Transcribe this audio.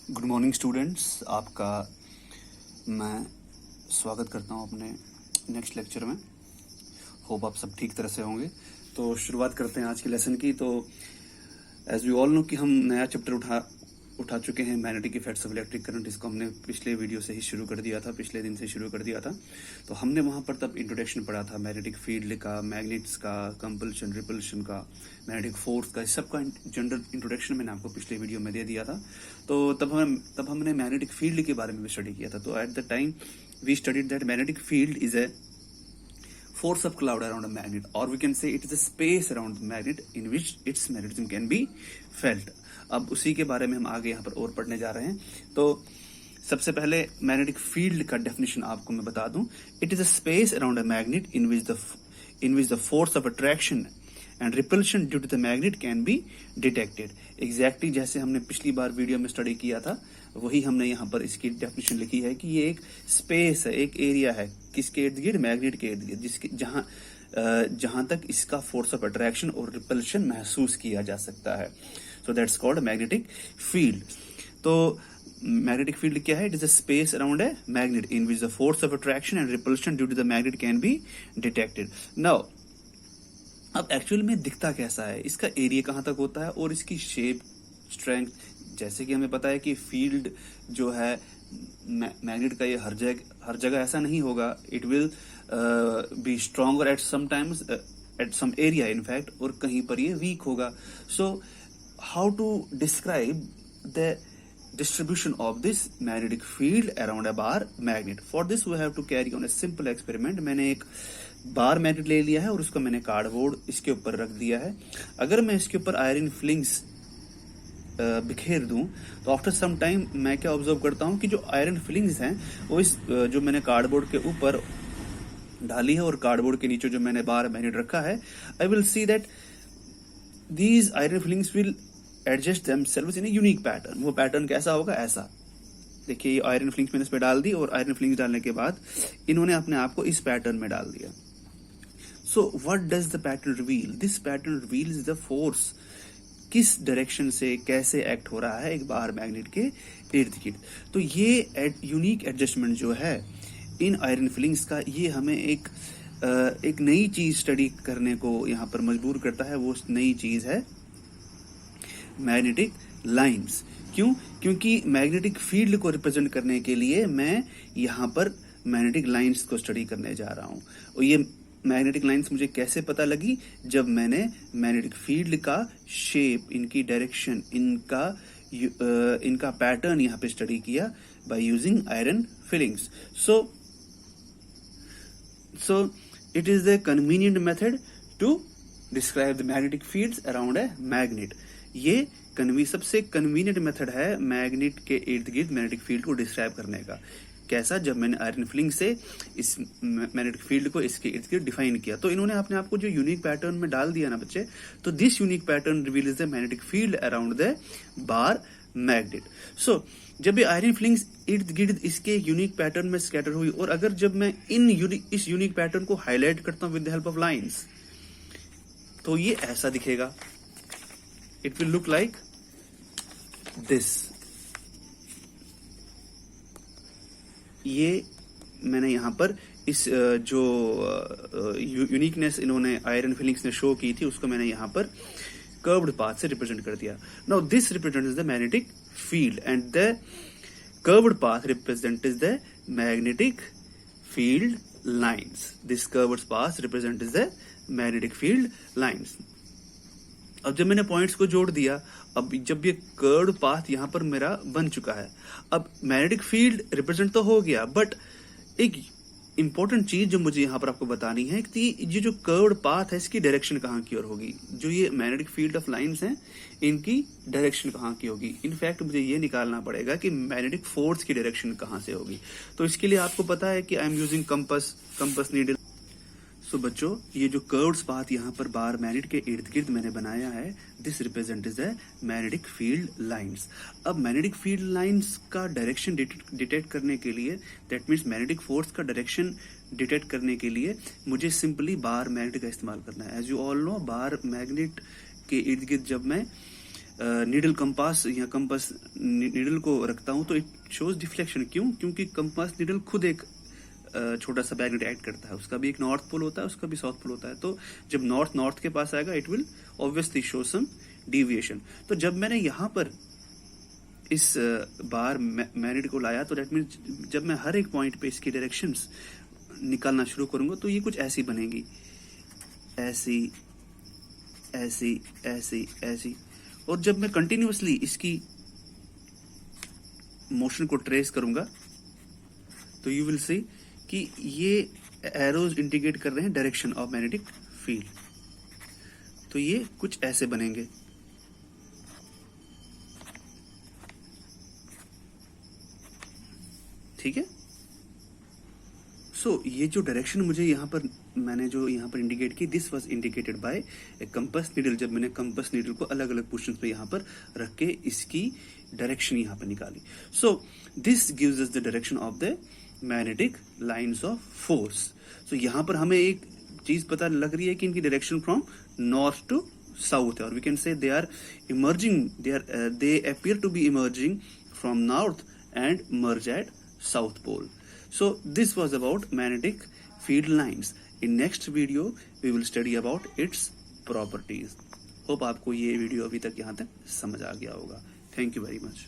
Good morning students, आपका मैं स्वागत करता हूं अपने नेक्स्ट लेक्चर में। होप आप सब ठीक तरह से होंगे। तो शुरुआत करते हैं आज के लेसन की। तो एज वी ऑल नो कि हम नया चैप्टर उठा चुके हैं, magnetic effects of electric current. इसको हमने पिछले वीडियो से ही शुरू कर दिया था, पिछले दिन से शुरू कर दिया था। तो हमने वहाँ पर तब इंट्रोडक्शन पढ़ा था मैग्नेटिक फील्ड का, मैग्नेट्स का, कंपल्शन, रिपल्शन का, मैग्नेटिक फोर्स का, इस सब का जनरल इंट्रोडक्शन मैंने आपको पिछले वीडियो में दे दिया था। तो तब हमने मैग्नेटिक फील्ड के बारे में भी स्टडी किया था। तो at the time we studied that magnetic field is a force of cloud around a magnet, or we can say it is a space around the magnet in which its magnetism can be felt. अब उसी के बारे में हम आगे यहाँ पर और पढ़ने जा रहे हैं। तो सबसे पहले मैग्नेटिक फील्ड का डेफिनेशन आपको मैं बता दूं। It is a space around a magnet in which the force of attraction and repulsion due to the magnet can be detected. Exactly जैसे हमने पिछली बार वीडियो में स्टडी किया था, वही हमने यहाँ पर इसकी डेफिनेशन लिखी है कि ये एक स्पेस है, एक एरिया है, किसके इर्द गिर्द, मैग्नेट के इर्द गिर्द, जिसके जहां तक इसका फोर्स ऑफ अट्रैक्शन और रिपल्शन महसूस किया जा सकता है। So that's called magnetic field. तो मैग्नेटिक फील्ड क्या है? It is a space around a magnet in which the force of attraction and repulsion due to the magnet can be detected. Now अब actual में दिखता कैसा है, इसका area कहां तक होता है और इसकी शेप, स्ट्रेंथ, जैसे कि हमें पता है कि फील्ड जो है मैग्नेट का, ये हर जगह ऐसा नहीं होगा। It will be stronger at some times, at some area in fact, और कहीं पर ये वीक होगा। So how to describe the distribution of this magnetic field around a bar magnet? For this we have to carry on a simple experiment. मैंने एक bar magnet ले लिया है और उसको मैंने कार्डबोर्ड इसके ऊपर रख दिया है। अगर मैं इसके ऊपर आयरन फिलिंग्स बिखेर दूं तो आफ्टर सम टाइम मैं क्या ऑब्जर्व करता हूं कि जो आयरन फिलिंग्स हैं वो इस जो मैंने कार्डबोर्ड के ऊपर डाली है और कार्डबोर्ड के नीचे जो मैंने बार मैग्नेट रखा है, I will see that these iron filings will adjust themselves in a unique pattern. वो पैटर्न कैसा होगा? ऐसा देखिए, ये आयरन फिलिंग्स मैंने इस पे डाल दी और आयरन फिलिंग्स डालने के बाद इन्होंने अपने आप को इस पैटर्न में डाल दिया। So what does the pattern reveal? This pattern reveals the force, किस डायरेक्शन से कैसे एक्ट हो रहा है एक बार मैग्नेट के इर्द गिर्द। तो ये यूनिक एडजस्टमेंट जो है इन आयरन फिलिंग्स का, ये हमें एक नई चीज स्टडी करने को यहाँ पर मजबूर करता है। वो नई चीज है मैग्नेटिक लाइंस। क्यों? क्योंकि मैग्नेटिक फील्ड को रिप्रेजेंट करने के लिए मैं यहाँ पर मैग्नेटिक लाइंस को स्टडी करने जा रहा हूँ। और ये मैग्नेटिक लाइंस मुझे कैसे पता लगी? जब मैंने मैग्नेटिक फील्ड का शेप, इनकी डायरेक्शन, इनका पैटर्न यहाँ पे स्टडी किया by using iron filings. So it is the convenient method to describe the magnetic fields around a magnet. ये सबसे कन्वीनियंट मेथड है मैग्नेट के इर्द गिर्द मैग्नेटिक फील्ड को डिस्क्राइब करने का। कैसा? जब मैंने आयरन फिलिंग से इस मैग्नेटिक फील्ड को इसके इर्द गिर्द डिफाइन किया, तो इन्होंने अपने आप को जो यूनिक पैटर्न में डाल दिया ना बच्चे, तो this unique pattern reveals the magnetic field around the bar magnet. So जब ये आयरन फिलिंग्स इर्द गिर्द इसके यूनिक पैटर्न में स्कैटर हुई, और अगर जब मैं इस यूनिक पैटर्न को हाईलाइट करता हूं with the help of lines, तो ये ऐसा दिखेगा। It will look like this. ये मैंने यहाँ पर इस जो यूनिकनेस इन्होंने आयरन फिलिंग्स ने शो की थी, उसको मैंने यहाँ पर कर्व्ड पाथ से रिप्रेजेंट कर दिया। Now this represents the magnetic field and the curved path represents the magnetic field lines. This curved path represents the magnetic field lines. अब जब मैंने पॉइंट्स को जोड़ दिया, अब जब ये कर्व्ड पाथ यहाँ पर मेरा बन चुका है, अब मैग्नेटिक फील्ड रिप्रेजेंट तो हो गया, बट एक इंपॉर्टेंट चीज जो मुझे यहाँ पर आपको बतानी है कि ये जो कर्व्ड पाथ है इसकी डायरेक्शन कहाँ की ओर होगी। जो ये मैग्नेटिक फील्ड ऑफ लाइंस हैं, इनकी डायरेक्शन कहाँ की होगी। इनफैक्ट मुझे ये निकालना पड़ेगा कि मैग्नेटिक फोर्स की डायरेक्शन कहाँ से होगी। तो इसके लिए आपको पता है कि I am using compass needle. तो बच्चों, ये जो कर्व्ड पाथ यहाँ पर बार मैग्नेट के इर्द गिर्द मैंने बनाया है, this represents the magnetic field lines. अब मैग्नेटिक फील्ड लाइंस का डायरेक्शन डिटेक्ट करने के लिए, दैट मीन्स मैग्नेटिक फोर्स का डायरेक्शन डिटेक्ट करने के लिए मुझे सिंपली बार मैग्नेट का इस्तेमाल करना है। As you all know, bar magnet के इर्द गिर्द जब मैं नीडल कंपास या कंपास नीडल को रखता हूं तो इट शोज डिफ्लेक्शन। क्यों? क्योंकि कंपास नीडल खुद एक छोटा सा मैग्नेट ऐड करता है, उसका भी एक नॉर्थ पोल होता है, उसका भी साउथ पोल होता है। तो जब नॉर्थ नॉर्थ के पास आएगा it will obviously show some deviation. तो जब मैंने यहाँ पर इस बार मैग्नेट को लाया तो दैट मीन्स जब मैं हर एक पॉइंट पे इसकी डायरेक्शंस निकालना शुरू करूंगा तो ये कुछ ऐसी बनेगी, ऐसी ऐसी ऐसी ऐसी। और जब मैं कंटिन्यूअसली इसकी मोशन को ट्रेस करूंगा तो यू विल सी कि ये एरोज इंडिकेट कर रहे हैं डायरेक्शन ऑफ मैग्नेटिक फील्ड। तो ये कुछ ऐसे बनेंगे। ठीक है। सो ये जो डायरेक्शन मुझे यहाँ पर मैंने जो यहाँ पर इंडिकेट की, this was indicated by A compass needle. जब मैंने कंपास नीडल को अलग अलग पोर्शंस पे यहाँ पर रख के इसकी डायरेक्शन यहाँ पर निकाली। So this gives us the direction of the magnetic lines of force. So यहाँ पर हमें एक चीज पता लग रही है कि इनकी direction from north to south है, और we can say they are emerging, they appear to be emerging from north and merge at south pole. So this was about magnetic field lines. In next video we will study about its properties. Hope आपको ये video अभी तक यहाँ तक समझ आ गया होगा। Thank you very much.